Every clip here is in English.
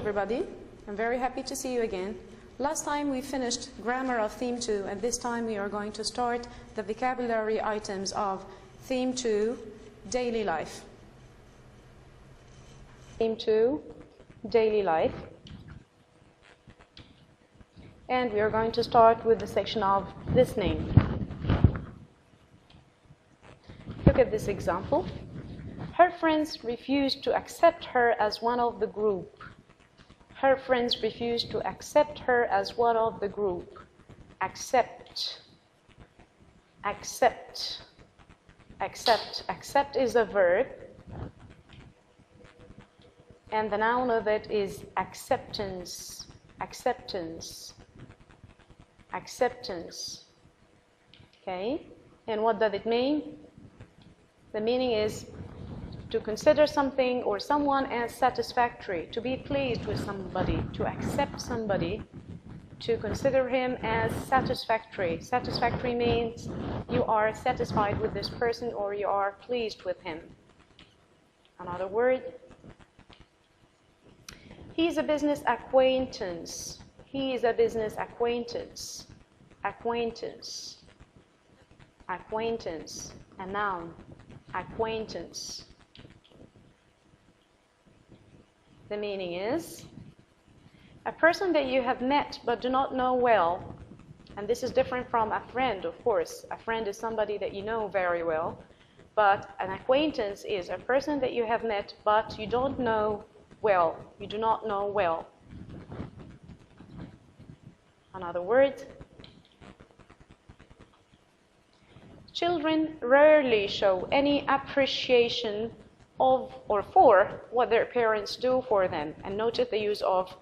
everybody. I'm very happy to see you again. Last time we finished grammar of theme 2, and this time we are going to start the vocabulary items of theme 2, daily life. Theme 2, daily life. And we are going to start with the section of listening. Look at this example. Her friends refused to accept her as one of the group. Her friends refused to accept her as one of the group. Accept. Accept. Accept. Accept is a verb. And the noun of it is acceptance. Acceptance. Acceptance. Okay? And what does it mean? The meaning is to consider something or someone as satisfactory, to be pleased with somebody, to accept somebody, to consider him as satisfactory. Satisfactory means you are satisfied with this person or you are pleased with him. Another word. He is a business acquaintance. He is a business acquaintance. Acquaintance. Acquaintance. A noun. Acquaintance. The meaning is a person that you have met but do not know well. And this is different from a friend, of course. A friend is somebody that you know very well. But an acquaintance is a person that you have met but you don't know well. You do not know well. Another word. Children rarely show any appreciation of or for what their parents do for them. And notice the use of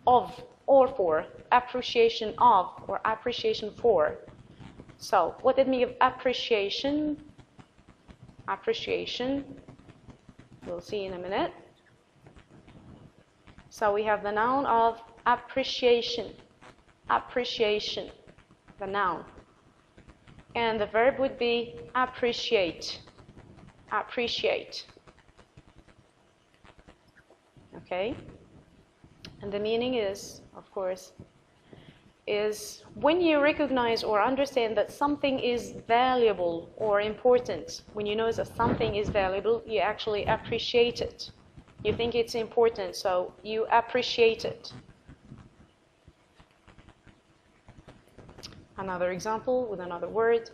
or for, appreciation of or appreciation for. So what did it mean of appreciation? Appreciation, we'll see in a minute. So we have the noun of appreciation. Appreciation, the noun. And the verb would be appreciate. Appreciate. Okay? And the meaning is, of course, is when you recognize or understand that something is valuable or important, when you know that something is valuable, you actually appreciate it. You think it's important, so you appreciate it. Another example with another word.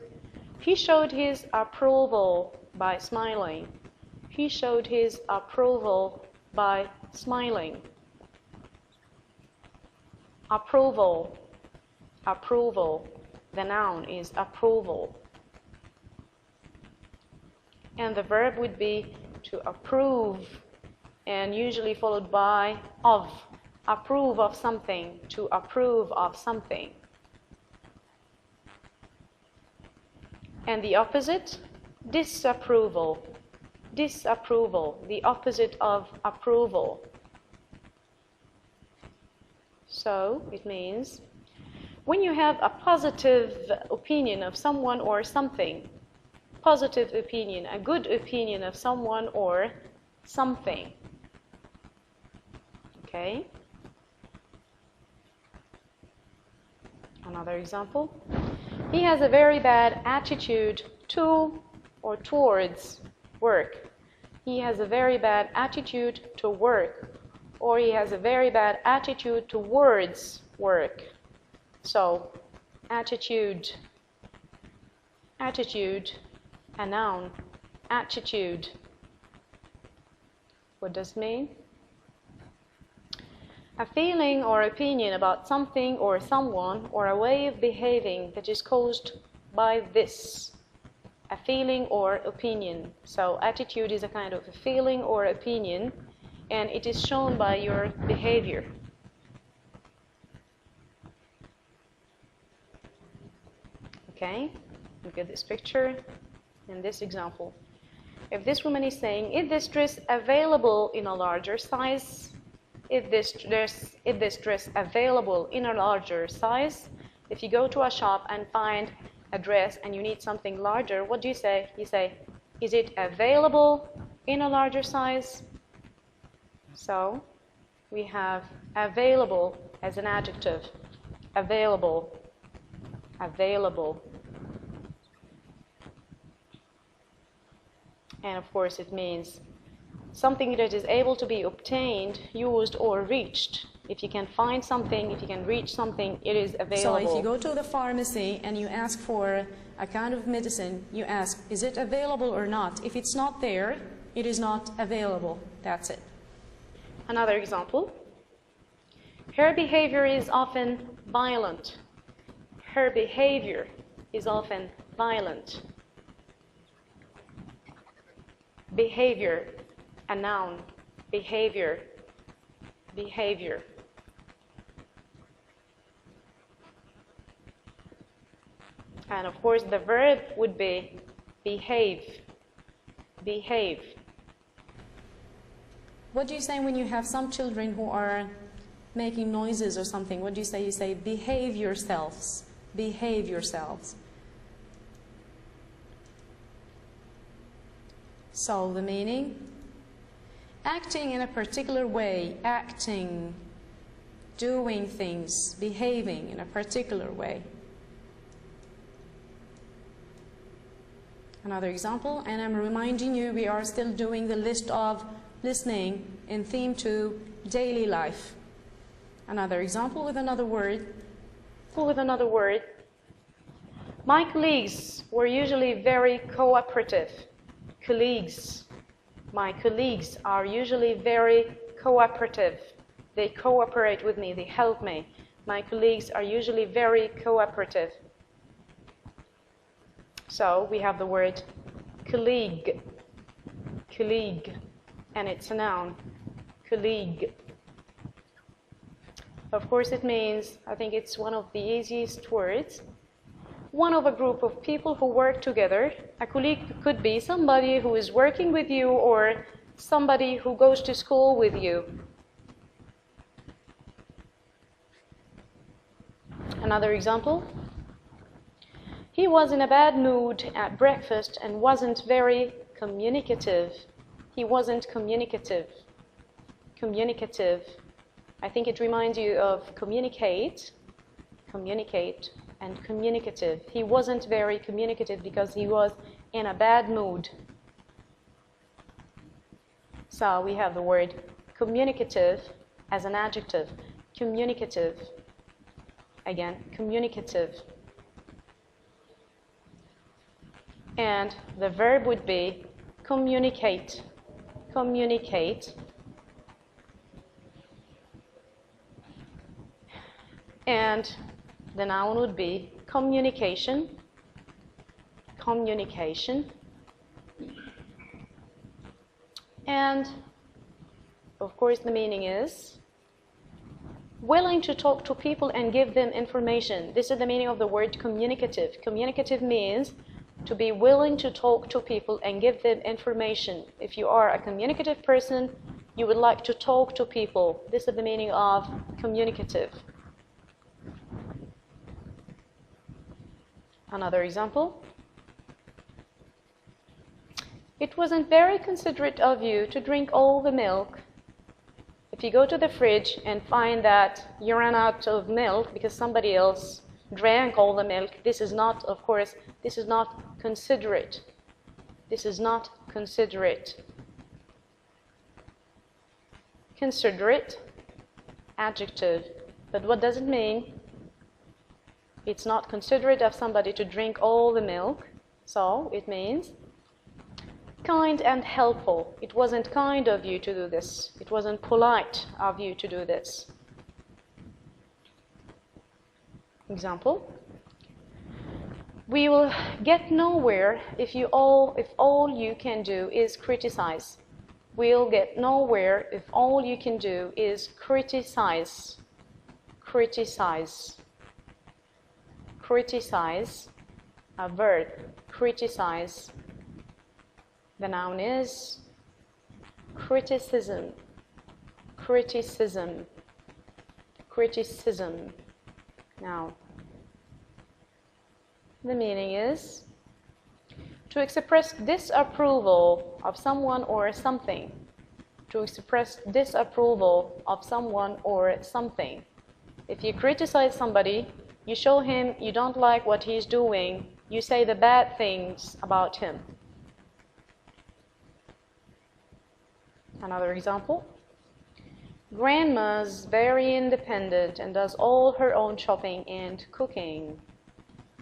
He showed his approval by smiling. He showed his approval by smiling. Approval. Approval. The noun is approval. And the verb would be to approve, and usually followed by of. Approve of something. To approve of something. And the opposite, disapproval. Disapproval, the opposite of approval. So it means when you have a positive opinion of someone or something, positive opinion, a good opinion of someone or something. Okay? Another example. He has a very bad attitude to or towards work. He has a very bad attitude to work. Or he has a very bad attitude towards work. So, attitude. Attitude, a noun. Attitude. What does it mean? A feeling or opinion about something or someone or a way of behaving that is caused by this. A feeling or opinion. So attitude is a kind of a feeling or opinion, and it is shown by your behavior. Okay, look at this picture and this example. If this woman is saying, is this dress available in a larger size? Is this dress available in a larger size? If you go to a shop and find a dress and you need something larger, what do you say? You say, is it available in a larger size? So we have available as an adjective. Available. Available. And of course it means something that is able to be obtained, used, or reached. If you can find something, if you can reach something, it is available. So if you go to the pharmacy and you ask for a kind of medicine, you ask, is it available or not? If it's not there, it is not available. That's it. Another example. Her behavior is often violent. Her behavior is often violent. Behavior, a noun. Behavior. Behavior. And of course the verb would be behave. Behave. What do you say when you have some children who are making noises or something? What do you say? You say, behave yourselves. Behave yourselves. So the meaning? Acting in a particular way. Acting. Doing things. Behaving in a particular way. Another example, and I'm reminding you we are still doing the list of listening in theme 2, daily life. Another example with another word. With another word. My colleagues were usually very cooperative. Colleagues. My colleagues are usually very cooperative. They cooperate with me, they help me. My colleagues are usually very cooperative. So we have the word colleague. Colleague. And it's a noun. Colleague. Of course it means, I think it's one of the easiest words. One of a group of people who work together. A colleague could be somebody who is working with you or somebody who goes to school with you. Another example. He was in a bad mood at breakfast and wasn't very communicative. He wasn't communicative. Communicative. I think it reminds you of communicate. Communicate. And communicative. He wasn't very communicative because he was in a bad mood. So we have the word communicative as an adjective. Communicative. Again, communicative. And the verb would be communicate. Communicate. And the noun would be communication. Communication. And of course the meaning is willing to talk to people and give them information. This is the meaning of the word communicative. Communicative means to be willing to talk to people and give them information. If you are a communicative person, you would like to talk to people. This is the meaning of communicative. Another example. It wasn't very considerate of you to drink all the milk. If you go to the fridge and find that you ran out of milk because somebody else drank all the milk, this is not, of course, this is not considerate. This is not considerate. Considerate, adjective. But what does it mean? It's not considerate of somebody to drink all the milk. So it means kind and helpful. It wasn't kind of you to do this. It wasn't polite of you to do this. Example. We will get nowhere if all you can do is criticize. We'll get nowhere if all you can do is criticize. Criticize. Criticize. A verb. Criticize. The noun is criticism. Criticism. Criticism. Now, the meaning is to express disapproval of someone or something. to express disapproval of someone or something. If you criticize somebody, you show him you don't like what he's doing, you say the bad things about him. Another example. Grandma's very independent and does all her own shopping and cooking.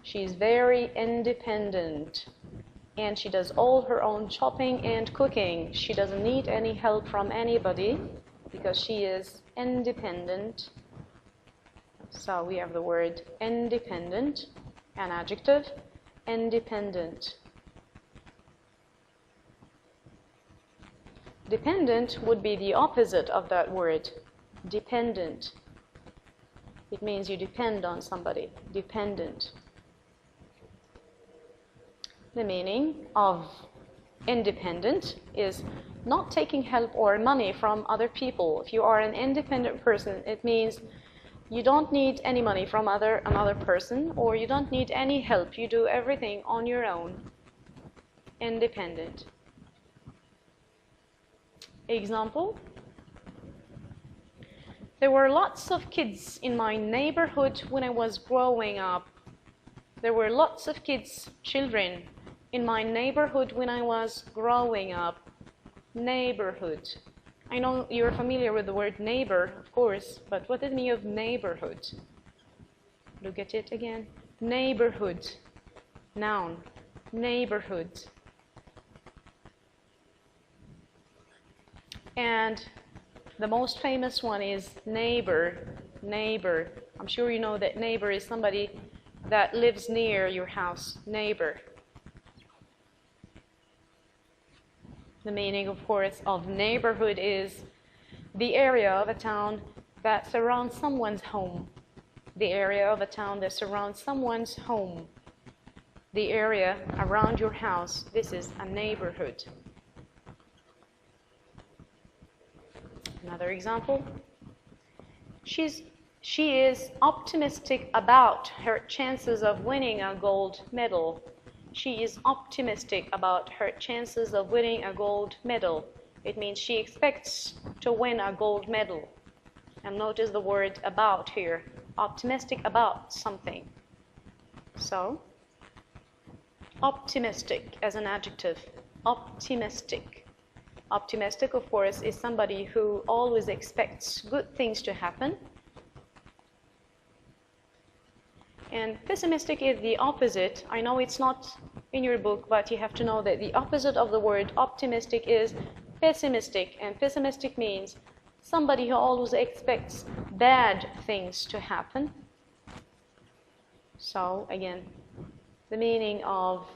She's very independent and she does all her own shopping and cooking. She doesn't need any help from anybody because she is independent. So we have the word independent, an adjective, independent. Dependent would be the opposite of that word, dependent. It means you depend on somebody, dependent. The meaning of independent is not taking help or money from other people. If you are an independent person, it means you don't need any money from another person, or you don't need any help. You do everything on your own. Independent. Example. There were lots of kids in my neighborhood when I was growing up. There were lots of kids, children, in my neighborhood when I was growing up. Neighborhood. I know you're familiar with the word neighbor, of course, but what does it mean of neighborhood? Look at it again. Neighborhood. Noun. Neighborhood. And the most famous one is neighbor. Neighbor. I'm sure you know that neighbor is somebody that lives near your house. Neighbor. The meaning, of course, of neighborhood is the area of a town that surrounds someone's home. The area of a town that surrounds someone's home. The area around your house. This is a neighborhood. Another example. She is optimistic about her chances of winning a gold medal. She is optimistic about her chances of winning a gold medal. It means she expects to win a gold medal. And notice the word about here. Optimistic about something. So, optimistic as an adjective. Optimistic. Optimistic, of course, is somebody who always expects good things to happen. And pessimistic is the opposite. I know it's not in your book, but you have to know that the opposite of the word optimistic is pessimistic. And pessimistic means somebody who always expects bad things to happen. So, again, the meaning of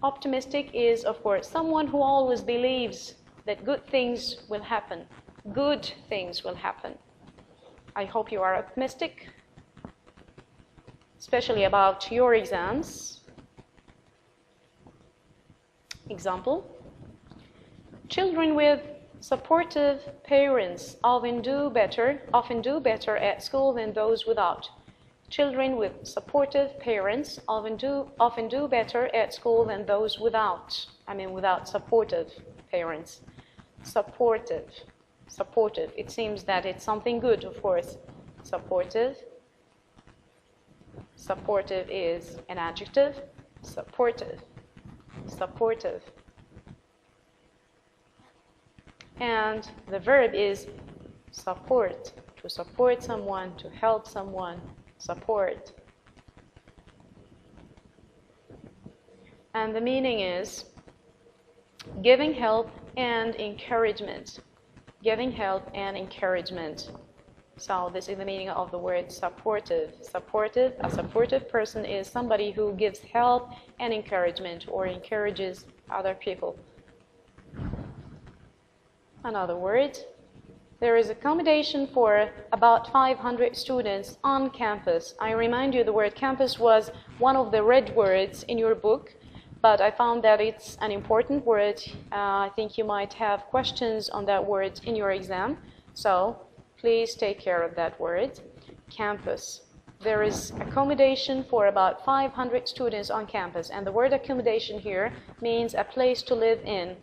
optimistic is, of course, someone who always believes that good things will happen. Good things will happen. I hope you are optimistic, especially about your exams. Example. Children with supportive parents often do better at school than those without. Children with supportive parents often do better at school than those without. Without supportive parents. Supportive. Supportive. It seems that it's something good, of course. Supportive. Supportive is an adjective. Supportive. Supportive. And the verb is support. To support someone, to help someone. Support. And the meaning is giving help and encouragement. Giving help and encouragement. So this is the meaning of the word supportive. Supportive, a supportive person is somebody who gives help and encouragement or encourages other people. Another word. There is accommodation for about 500 students on campus. I remind you the word campus was one of the red words in your book, but I found that it's an important word. I think you might have questions on that word in your exam. So please take care of that word. Campus. There is accommodation for about 500 students on campus. And the word accommodation here means a place to live in.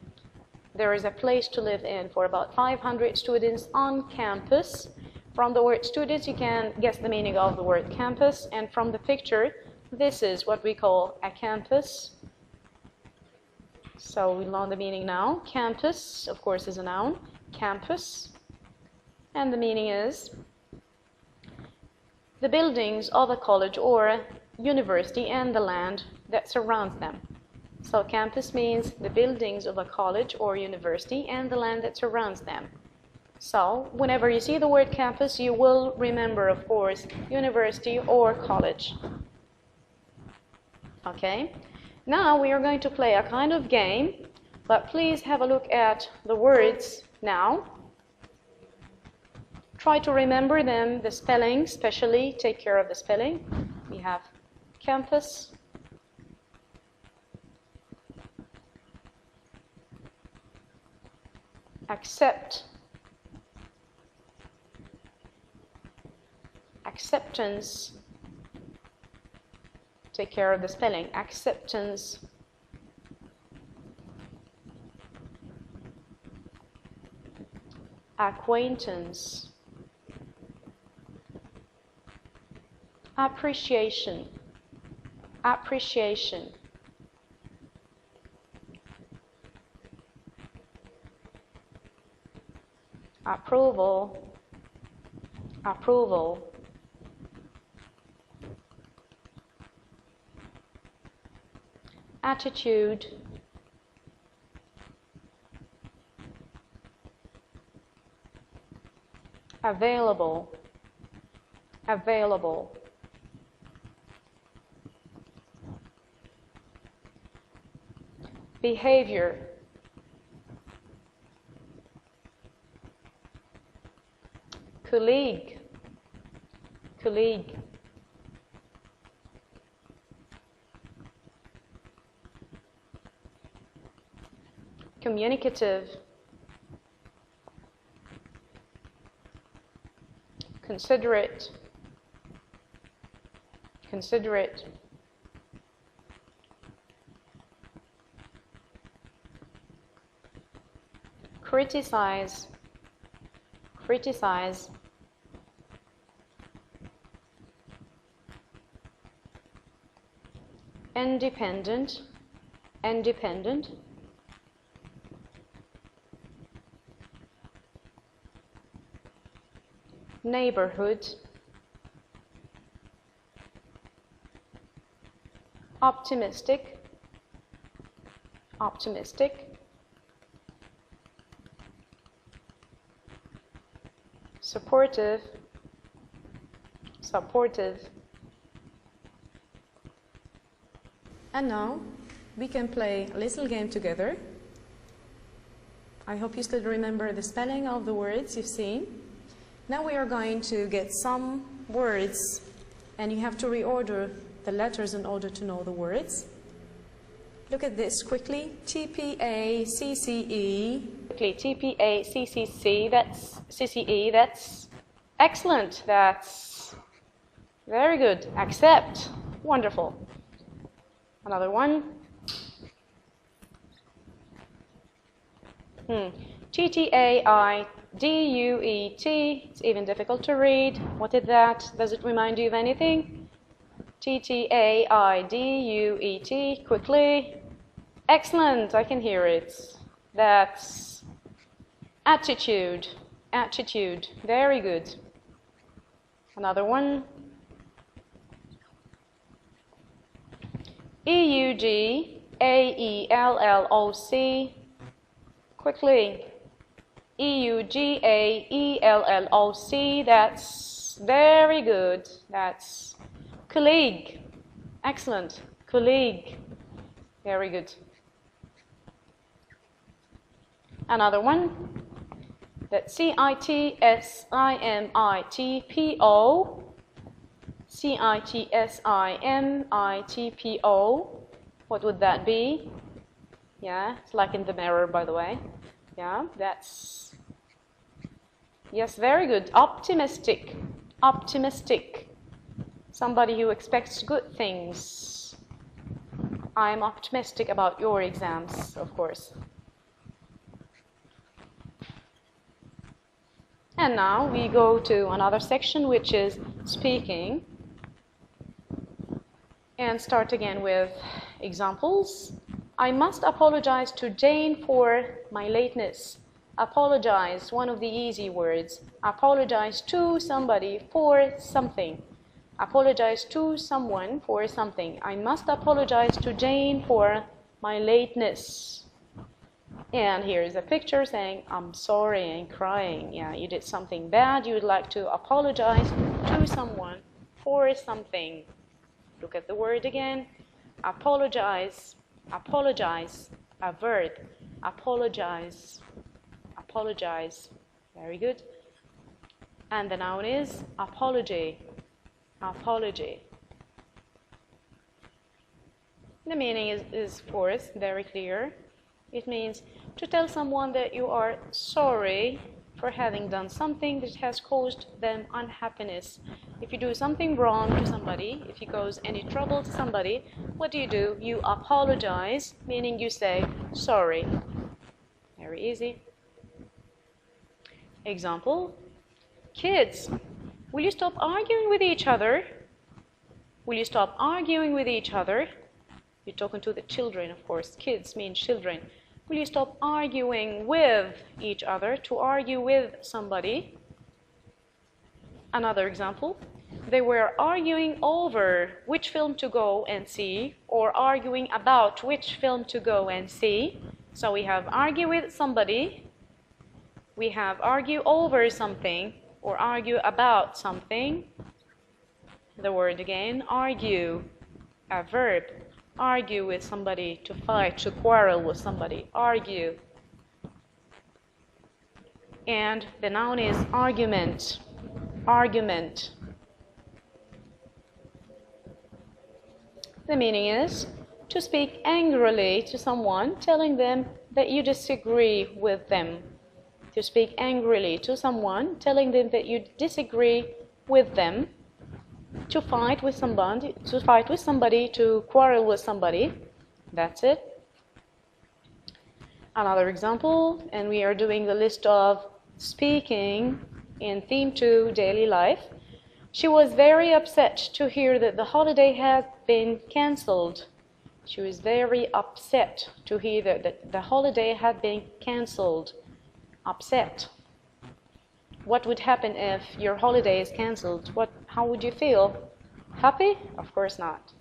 there is a place to live in for about 500 students on campus. From the word students, you can guess the meaning of the word campus, and from the picture, this is what we call a campus. So we learn the meaning now. Campus, of course, is a noun. Campus. And the meaning is the buildings of a college or university and the land that surrounds them. So campus means the buildings of a college or university and the land that surrounds them. So whenever you see the word campus, you will remember, of course, university or college. Okay? Now we are going to play a kind of game, but please have a look at the words now. Try to remember them, the spelling, especially take care of the spelling. We have campus, accept, acceptance, take care of the spelling, acceptance, acquaintance, appreciation, appreciation, approval, approval, attitude, available, available, behavior, colleague, colleague, communicative, considerate, considerate, criticize, criticize, independent, independent, neighborhood, optimistic, optimistic, supportive, supportive. And now we can play a little game together. I hope you still remember the spelling of the words you've seen. Now we are going to get some words, and you have to reorder the letters in order to know the words. Look at this quickly. T-P-A-C-C-E. Quickly, T-P-A-C-C-C, that's C-C-E, that's excellent, that's very good. Accept, wonderful. Another one. T-T-A-I-D-U-E-T, it's even difficult to read. What is that? Does it remind you of anything? T-T-A-I-D-U-E-T, quickly. Excellent, I can hear it. That's attitude, attitude, very good. Another one. E-U-G-A-E-L-L-O-C, quickly. E-U-G-A-E-L-L-O-C, that's very good. That's colleague, excellent. Colleague, very good. Another one. That's C-I-T-S-I-M-I-T-P-O. C-I-T-S-I-M-I-T-P-O. What would that be? Yeah, it's like in the mirror, by the way. Yeah, that's... Yes, very good. Optimistic. Optimistic. Somebody who expects good things. I'm optimistic about your exams, of course. And now we go to another section, which is speaking. And start again with examples. I must apologize to Jane for my lateness. Apologize, one of the easy words. Apologize to somebody for something. Apologize to someone for something. I must apologize to Jane for my lateness. And here is a picture saying, I'm sorry, and crying. Yeah, you did something bad. You would like to apologize to someone for something. Look at the word again. Apologize. Apologize. A verb. Apologize. Apologize. Very good. And the noun is apology. Apology. The meaning is, of course, very clear. It means to tell someone that you are sorry for having done something that has caused them unhappiness. If you do something wrong to somebody, if you cause any trouble to somebody, what do? You apologize, meaning you say sorry. Very easy. Example. Kids, will you stop arguing with each other? Will you stop arguing with each other? You're talking to the children, of course. Kids mean children. Will you stop arguing with each other? To argue with somebody. Another example. They were arguing over which film to go and see, or arguing about which film to go and see. So we have argue with somebody. We have argue over something, or argue about something. The word again, argue, a verb. Argue with somebody, to fight, to quarrel with somebody, argue. And the noun is argument, argument. The meaning is to speak angrily to someone, telling them that you disagree with them. To speak angrily to someone, telling them that you disagree with them. To fight with somebody, to quarrel with somebody. That's it. Another example, and we are doing the list of speaking in theme 2, daily life. She was very upset to hear that the holiday had been cancelled. She was very upset to hear that the holiday had been cancelled. Upset. What would happen if your holiday is cancelled? How would you feel? Happy? Of course not.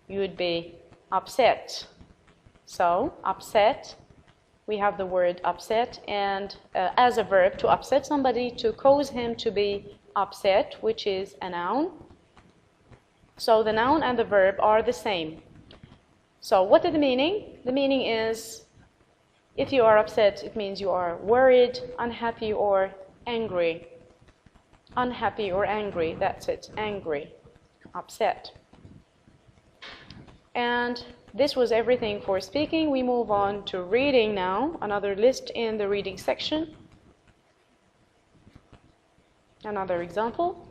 You would be upset. So, upset, we have the word upset, and as a verb, to upset somebody, to cause him to be upset, which is a noun. So the noun and the verb are the same. So what is the meaning? The meaning is, if you are upset, it means you are worried, unhappy, or angry. Unhappy or angry, that's it, angry, upset. And this was everything for speaking. We move on to reading now, another list in the reading section. Another example.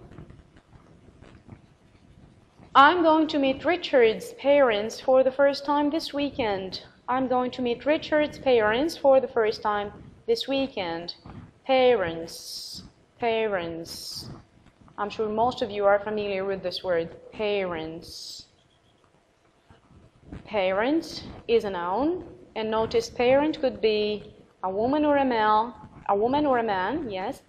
I'm going to meet Richard's parents for the first time this weekend. I'm going to meet Richard's parents for the first time this weekend. Parents, parents. I'm sure most of you are familiar with this word, parents. Parent is a noun, and notice parent could be a woman or a man, yes.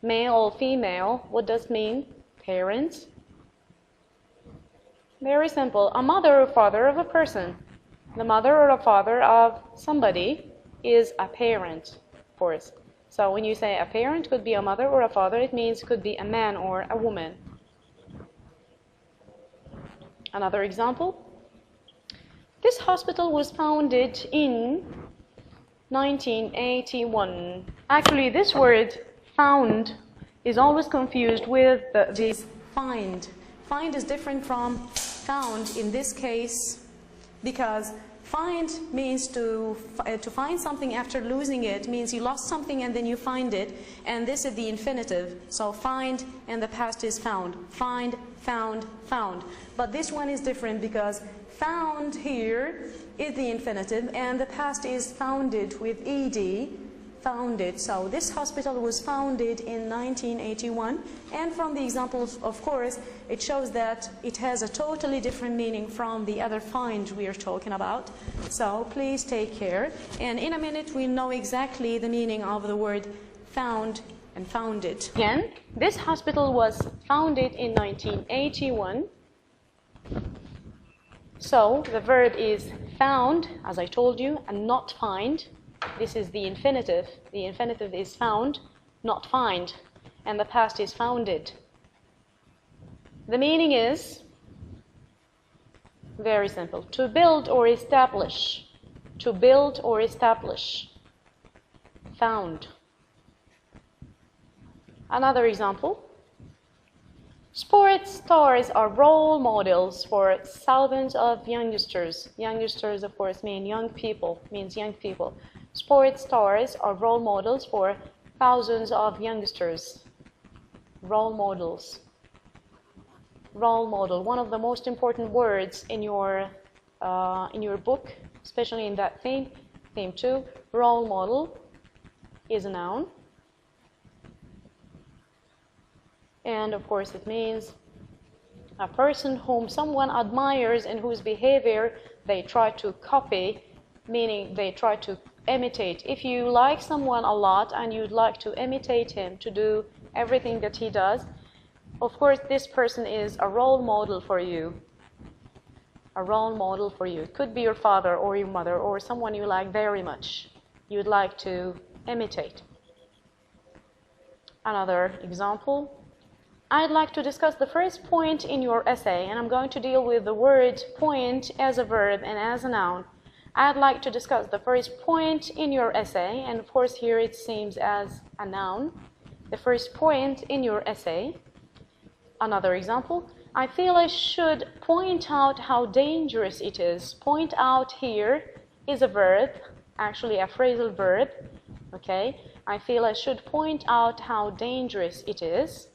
Male or female, what does it mean? Parents. Very simple, a mother or father of a person. The mother or a father of somebody is a parent, of course. So when you say a parent could be a mother or a father, it means it could be a man or a woman. Another example. This hospital was founded in 1981. Actually, this word, found, is always confused with this find. Find is different from found in this case, because find means to find something after losing it, means you lost something and then you find it, and this is the infinitive. So find and the past is found. Find, found, found. But this one is different because found here is the infinitive and the past is founded with ed. founded. So this hospital was founded in 1981, and from the examples, of course, it shows that it has a totally different meaning from the other find we are talking about. So please take care, and in a minute we'll know exactly the meaning of the word found and founded. Again, this hospital was founded in 1981. So the verb is found, as I told you, and not find. This is the infinitive. The infinitive is found, not find, and the past is founded. The meaning is very simple: to build or establish. To build or establish. Found. Another example. Sports stars are role models for thousands of youngsters. Youngsters, of course, means young people. Sports stars are role models for thousands of youngsters. Role models. Role model, one of the most important words in your book, especially in that theme 2. Role model is a noun. And of course it means a person whom someone admires and whose behavior they try to copy, meaning they try to imitate. If you like someone a lot and you'd like to imitate him, to do everything that he does, of course this person is a role model for you. A role model for you. It could be your father or your mother or someone you like very much. You'd like to imitate. Another example. I'd like to discuss the first point in your essay, and I'm going to deal with the word point as a verb and as a noun. I'd like to discuss the first point in your essay, and of course here it seems as a noun. The first point in your essay. Another example. I feel I should point out how dangerous it is. Point out here is a verb, actually a phrasal verb. Okay? I feel I should point out how dangerous it is.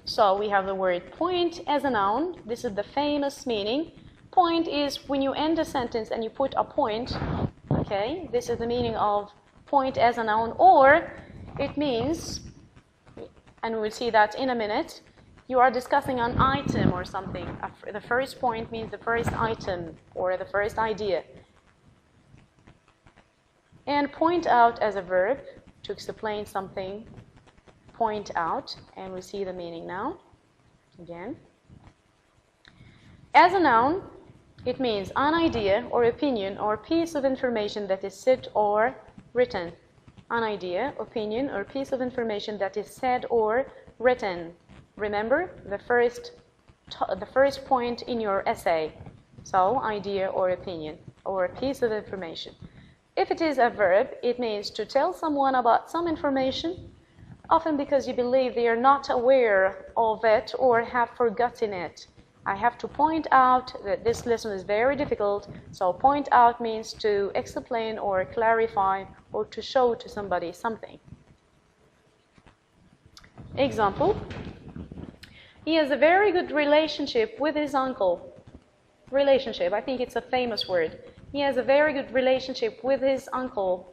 So we have the word point as a noun. This is the famous meaning. Point is when you end a sentence and you put a point. Okay, this is the meaning of point as a noun. Or it means, and we'll see that in a minute, you are discussing an item or something. The first point means the first item or the first idea. And point out as a verb to explain something. Point out, and we see the meaning now. Again. As a noun, it means an idea or opinion or piece of information that is said or written. An idea, opinion, or piece of information that is said or written. Remember the first point in your essay. So, idea or opinion or a piece of information. If it is a verb, it means to tell someone about some information, often because you believe they are not aware of it or have forgotten it. I have to point out that this lesson is very difficult, so point out means to explain or clarify or to show to somebody something. Example. He has a very good relationship with his uncle. Relationship, I think it's a famous word. He has a very good relationship with his uncle.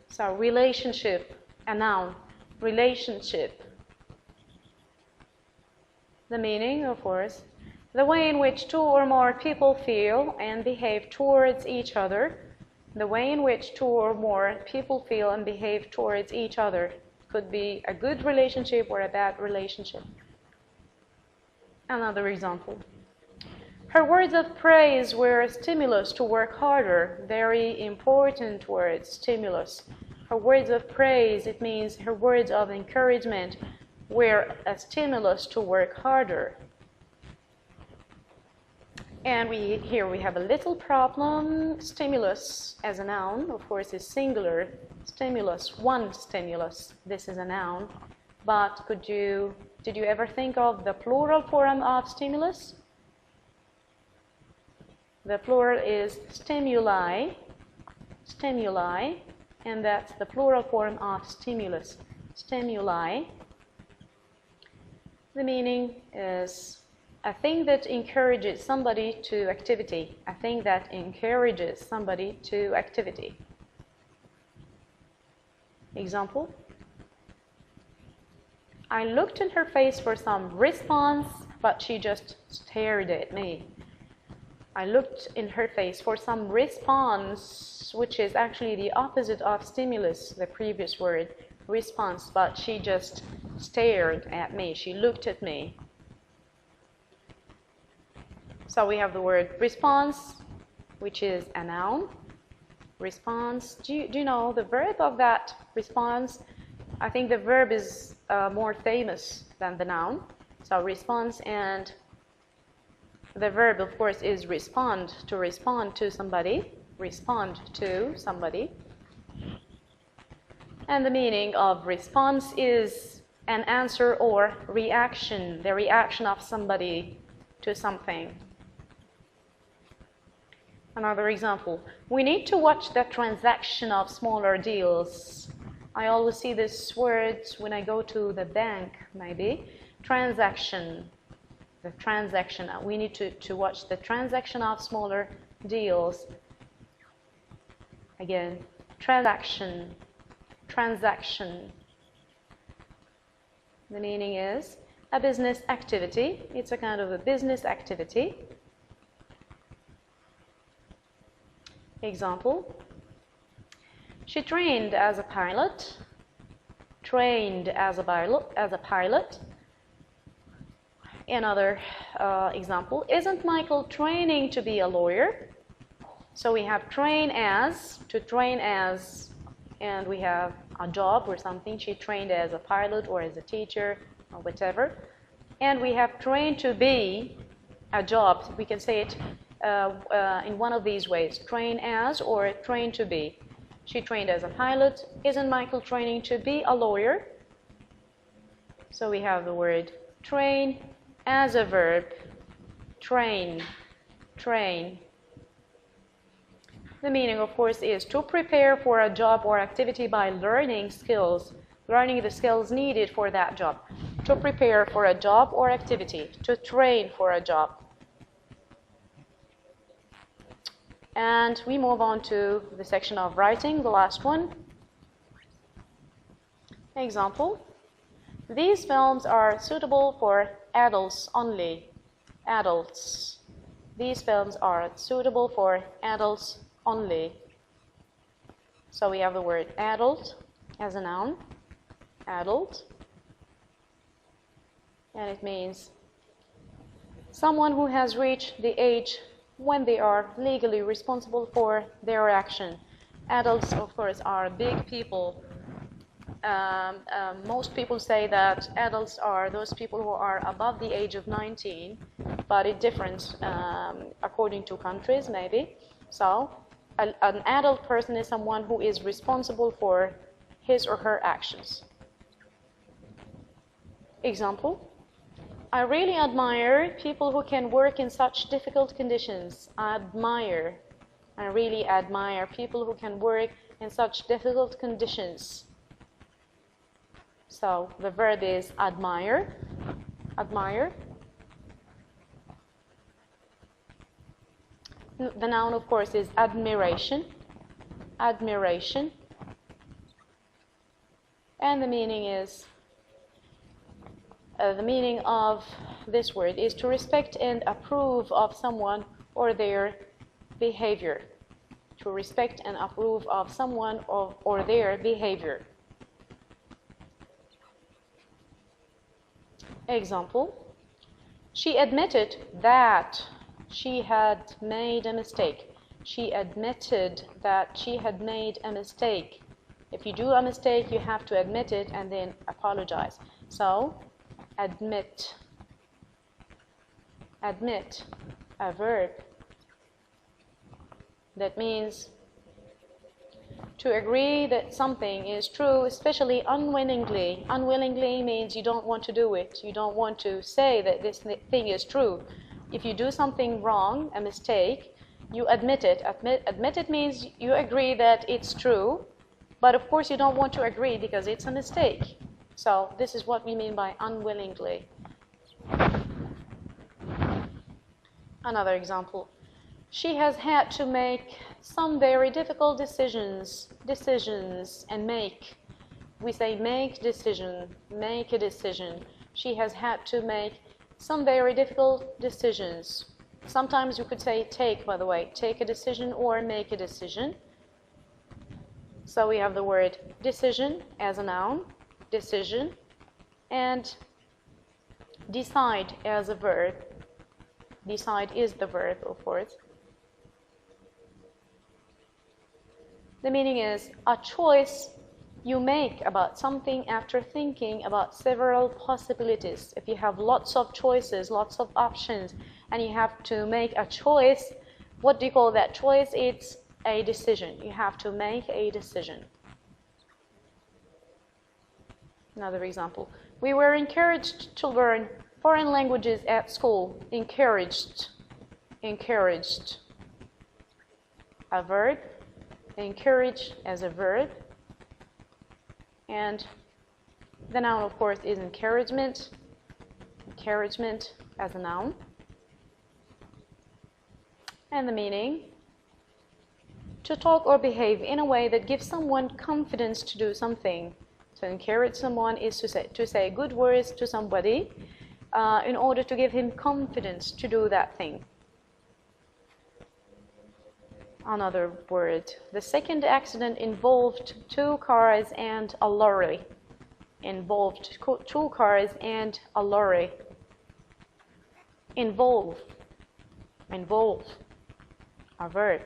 So, relationship. A noun, relationship. The meaning, of course, the way in which two or more people feel and behave towards each other. The way in which two or more people feel and behave towards each other. Could be a good relationship or a bad relationship. Another example. Her words of praise were a stimulus to work harder. Very important word, stimulus. Her words of praise, it means her words of encouragement were a stimulus to work harder. And here we have a little problem. Stimulus as a noun, of course, is singular. Stimulus, one stimulus. This is a noun. But did you ever think of the plural form of stimulus? The plural is stimuli. Stimuli. And that's the plural form of stimulus. Stimuli. The meaning is A thing that encourages somebody to activity. A thing that encourages somebody to activity. Example. I looked in her face for some response, but she just stared at me. I looked in her face for some response, which is actually the opposite of stimulus, the previous word, response, but she just stared at me. She looked at me. So we have the word response, which is a noun. Response. Do you know the verb of that response? I think the verb is more famous than the noun. So response, and the verb, of course, is respond, to respond to somebody. Respond to somebody. And the meaning of response is an answer or reaction, the reaction of somebody to something. Another example, we need to watch the transaction of smaller deals. I always see this word when I go to the bank, maybe. Transaction, the transaction. We need to watch the transaction of smaller deals. Again, transaction, transaction. The meaning is a business activity. It's a kind of a business activity. Example, she trained as a pilot. Trained as a pilot. Another example, isn't Michael training to be a lawyer? So we have train as, to train as, and we have a job or something. She trained as a pilot or as a teacher or whatever. And we have trained to be a job. We can say it in one of these ways, train as or train to be. She trained as a pilot. Isn't Michael training to be a lawyer? So we have the word train as a verb. Train, train. The meaning, of course, is to prepare for a job or activity by learning skills, learning the skills needed for that job. To prepare for a job or activity, to train for a job. And we move on to the section of writing, the last one. Example, these films are suitable for adults only. Adults. These films are suitable for adults only. So we have the word adult as a noun. Adult. And it means someone who has reached the age when they are legally responsible for their action. Adults, of course, are big people. Most people say that adults are those people who are above the age of 19, but it differs according to countries, maybe. So, an adult person is someone who is responsible for his or her actions. Example, I really admire people who can work in such difficult conditions. I really admire people who can work in such difficult conditions. So the verb is admire. Admire. The noun, of course, is admiration. Admiration. And the meaning is the meaning of this word is to respect and approve of someone or their behavior. To respect and approve of someone or their behavior. Example, she admitted that she had made a mistake. She admitted that she had made a mistake. If you do a mistake, you have to admit it and then apologize. So, admit. Admit, a verb. That means to agree that something is true, especially unwillingly. Unwillingly means you don't want to do it. You don't want to say that this thing is true. If you do something wrong, a mistake, you admit it. Admit it means you agree that it's true, but of course you don't want to agree because it's a mistake. So this is what we mean by unwillingly. Another example. She has had to make some very difficult decisions and make. We say make decision, make a decision. She has had to make some very difficult decisions. Sometimes you could say take, by the way, take a decision or make a decision. So we have the word decision as a noun, decision, and decide as a verb. Decide is the verb, of course. The meaning is a choice you make about something after thinking about several possibilities. If you have lots of choices, lots of options, and you have to make a choice, what do you call that choice? It's a decision. You have to make a decision. Another example. We were encouraged to learn foreign languages at school. Encouraged. Encouraged. A verb. Encourage as a verb. And the noun, of course, is encouragement. Encouragement as a noun. And the meaning, to talk or behave in a way that gives someone confidence to do something. To encourage someone is to say good words to somebody in order to give him confidence to do that thing. Another word. The second accident involved 2 cars and a lorry. Involved 2 cars and a lorry. Involve. Involve. A verb.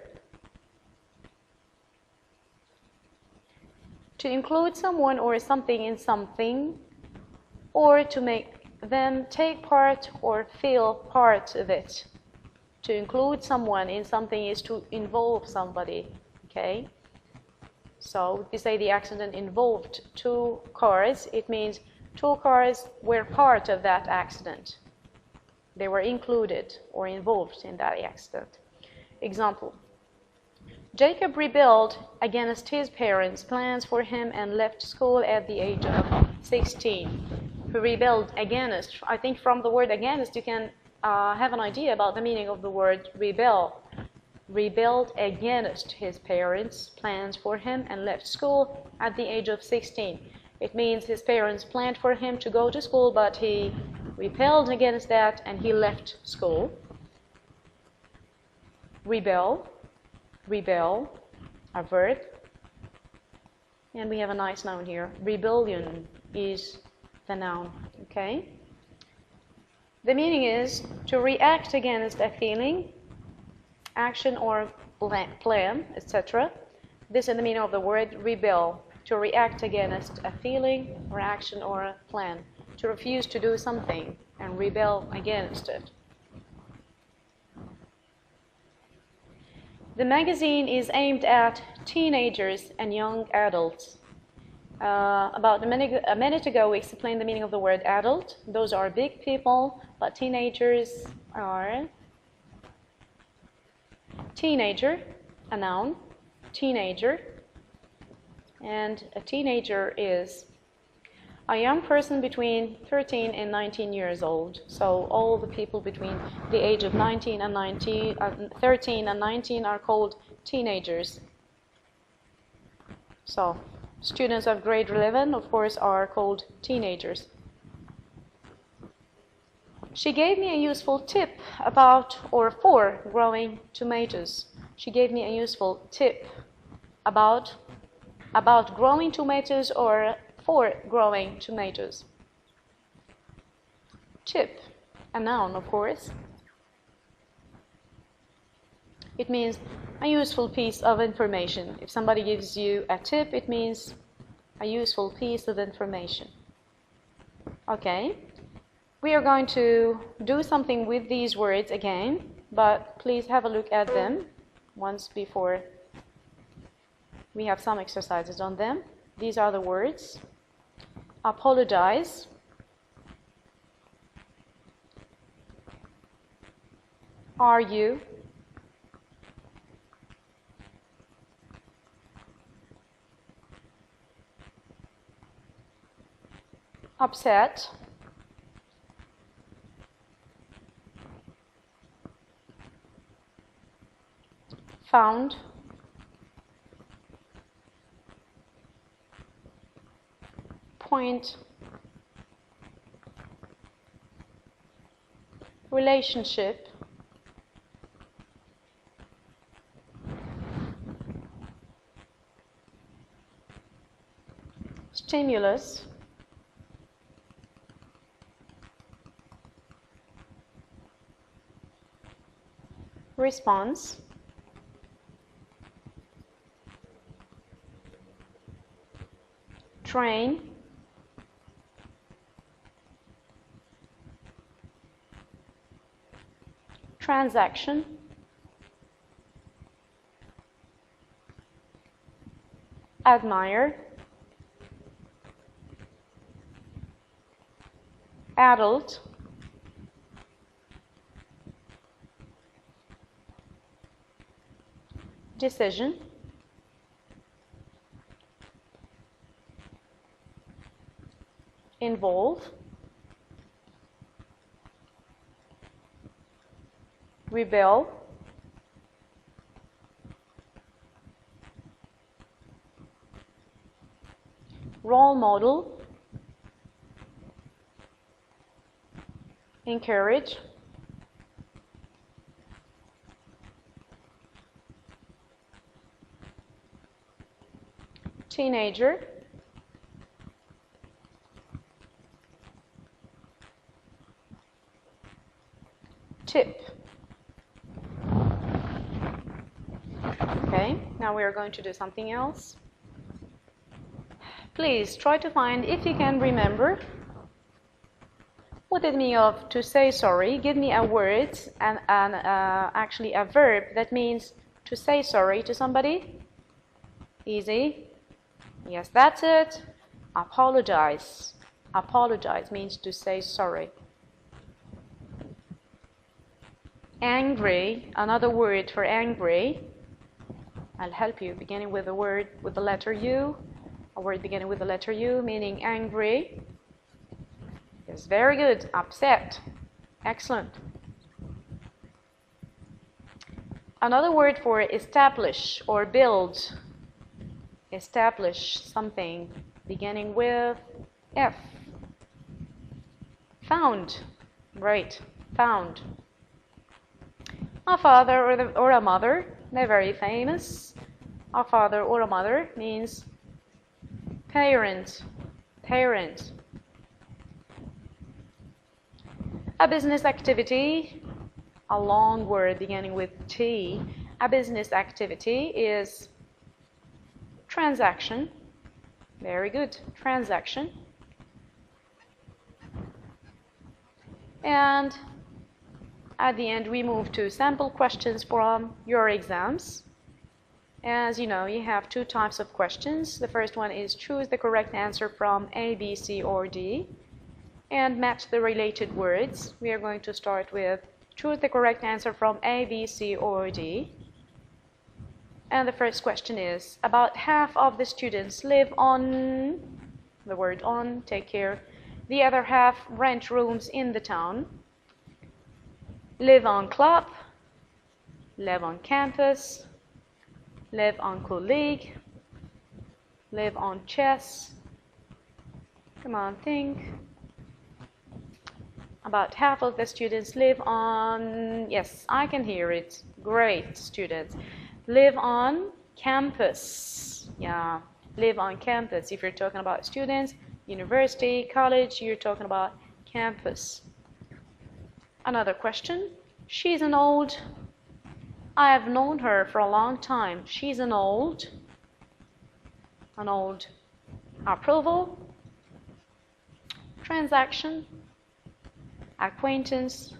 To include someone or something in something, or to make them take part or feel part of it. To include someone in something is to involve somebody, okay? So if you say the accident involved 2 cars, it means 2 cars were part of that accident. They were included or involved in that accident. Example. Jacob rebelled against his parents' plans for him and left school at the age of 16. He rebelled against. I think from the word against you can have an idea about the meaning of the word rebel. Rebelled against his parents' plans for him and left school at the age of 16. It means his parents planned for him to go to school, but he rebelled against that and he left school. Rebel. Rebel, a verb. And we have a nice noun here. Rebellion is the noun, okay? The meaning is to react against a feeling, action or plan, etc. This is the meaning of the word rebel. To react against a feeling or action or a plan. To refuse to do something and rebel against it. The magazine is aimed at teenagers and young adults. About a minute ago, we explained the meaning of the word adult. Those are big people, but teenagers are teenager, a noun, teenager. And a teenager is a young person between 13 and 19 years old. So all the people between the age of 13 and 19 are called teenagers. So students of grade 11, of course, are called teenagers. She gave me a useful tip about or for growing tomatoes. She gave me a useful tip about growing tomatoes or for growing tomatoes. Tip, a noun, of course. It means a useful piece of information. If somebody gives you a tip, it means a useful piece of information. Okay, we are going to do something with these words again, but please have a look at them once before we have some exercises on them. These are the words. Apologize, argue, upset, found, point, relationship, stimulus, response, train, transaction, admire, adult, decision, involve, rebel, role model, encourage, teenager, tip. Okay, now we are going to do something else. Please try to find, if you can remember, what it means of to say sorry. Give me a word and actually a verb that means to say sorry to somebody. Easy. Yes, that's it. Apologize. Apologize means to say sorry. Angry, another word for angry. I'll help you, beginning with a word with the letter U. A word beginning with the letter U, meaning angry. Yes, very good. Upset. Excellent. Another word for establish or build. Establish something beginning with F. Found. Right. Found. A father or a mother, they're very famous. A father or a mother means parent. Parent. A business activity, a long word beginning with T. A business activity is transaction. Very good. Transaction. And at the end, we move to sample questions from your exams. As you know, you have two types of questions. The first one is choose the correct answer from A, B, C, or D, and match the related words. We are going to start with choose the correct answer from A, B, C, or D. And the first question is, about half of the students live on, the word on, take care. The other half rent rooms in the town. Live on club, live on campus, live on colleague, live on chess. Come on, think. About half of the students live on, yes, I can hear it. Great, students. Live on campus. Yeah, live on campus. If you're talking about students, university, college, you're talking about campus. Another question. She's an old. I have known her for a long time. She's an old. An old. Approval. Transaction. Acquaintance.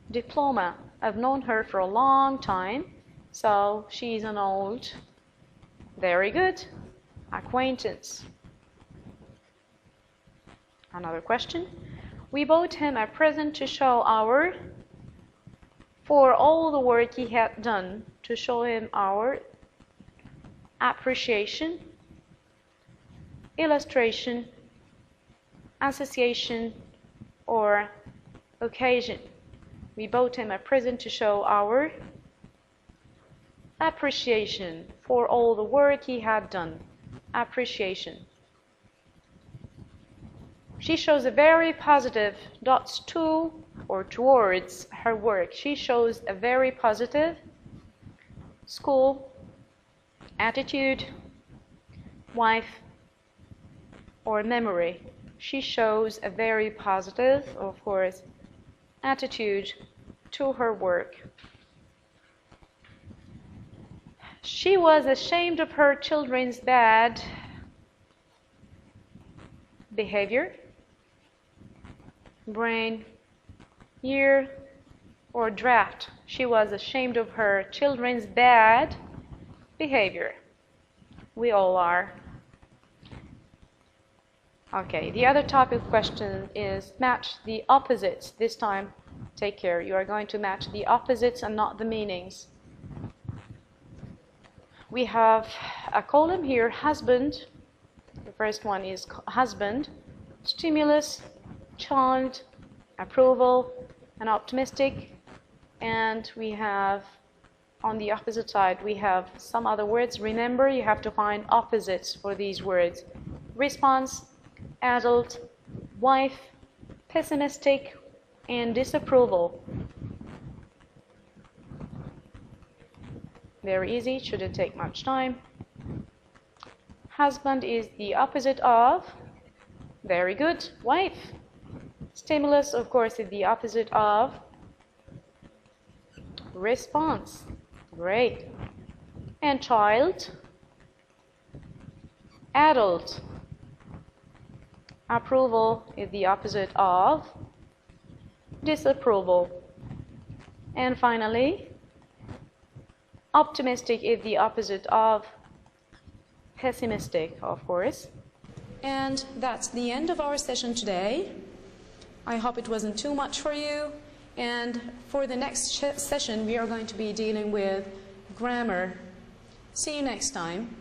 Diploma. I've known her for a long time, so she's an old. Very good. Acquaintance. Another question. We bought him a present to show our, for all the work he had done, to show him our appreciation, illustration, association, or occasion. We bought him a present to show our appreciation for all the work he had done. Appreciation. She shows a very positive dots to or towards her work. She shows a very positive school, attitude, wife, or memory. She shows a very positive, of course, attitude to her work. She was ashamed of her children's bad behavior, brain, year, or draft. She was ashamed of her children's bad behavior. We all are. Okay, the other topic question is match the opposites. This time, take care. You are going to match the opposites and not the meanings. We have a column here, husband. The first one is husband, stimulus, child, approval, and optimistic. And we have, on the opposite side, we have some other words. Remember, you have to find opposites for these words. Response, adult, wife, pessimistic, and disapproval. Very easy, shouldn't take much time. Husband is the opposite of, very good, wife. Stimulus, of course, is the opposite of response. Great. And child, adult. Approval is the opposite of disapproval. And finally, optimistic is the opposite of pessimistic, of course. And that's the end of our session today. I hope it wasn't too much for you. And for the next session, we are going to be dealing with grammar. See you next time.